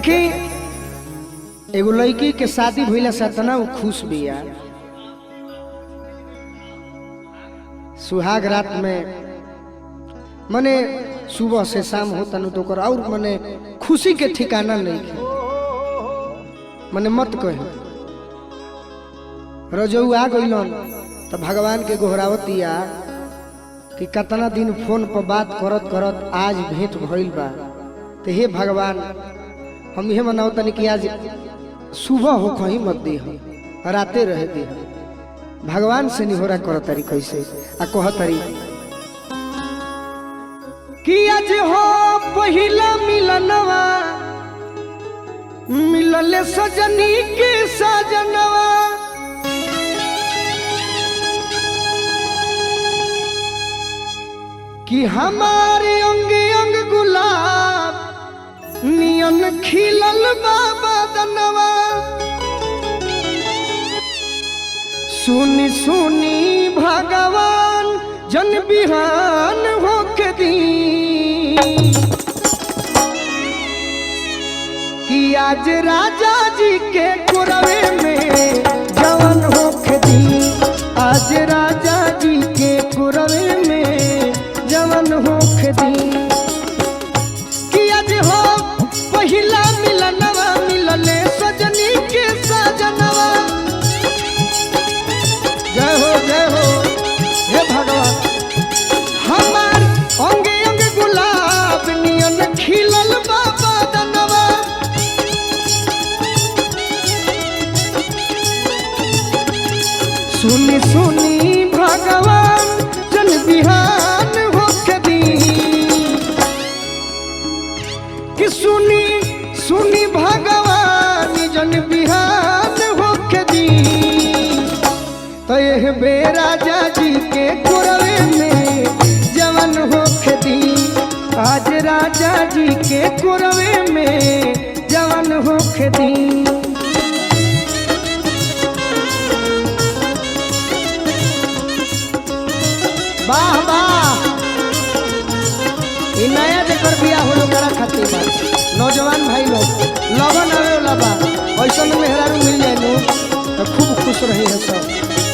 देखी एगो लड़की के शादी भइला से तना खुश बिया। सुहाग रात में मने सुबह से शाम होता न तो और मने खुशी के ठिकाना नहीं मने मत कहे रजऊ आ गइलन तो भगवान के गोहरावतिया कि कितना दिन फोन पर बात करत करत आज भेंट भइल बा। तो हे भगवान हम ये मनाओ तनी कि आज सुबह हो कहीं मत दे राते रहे दे। भगवान से निहोरा कर तारी कैसे आ कह तारी कि आज हो पहिला मिलनवा मिलले सजनी के सजनवा कि हमारे अंग अंग गुलाब नियन खिलल बाबा दनवा। सुनी सुनी भगवान जन बिहान होके दी कि आज राजा जी के कुरवे में जवन होके दी। आज राजा जी के कुरवे में जवन होके दी कि आज हो पहिला मिलनवा मिलले सजनी के सजनवा। जय हो हे भगवान हमार अंगे अंगे गुलाब नियन खिलल बाबा दनवा। सुनी सुनी भगवान जन बिहान होके दी कि सुनी सुनी भगवान जन बिहान होके दी। तो यह बेराजा जी के कुरवे में जवन होके दी। आज राजा जी के कुरवे में जवन होके दी। वाह वाह ये नया जेकर बिया होलो करा खातिर बा नौजवान भाई लोग लगन आवे वाला बा ऐसा मेहरारू मिल जाए तो खूब खुश रही है सब।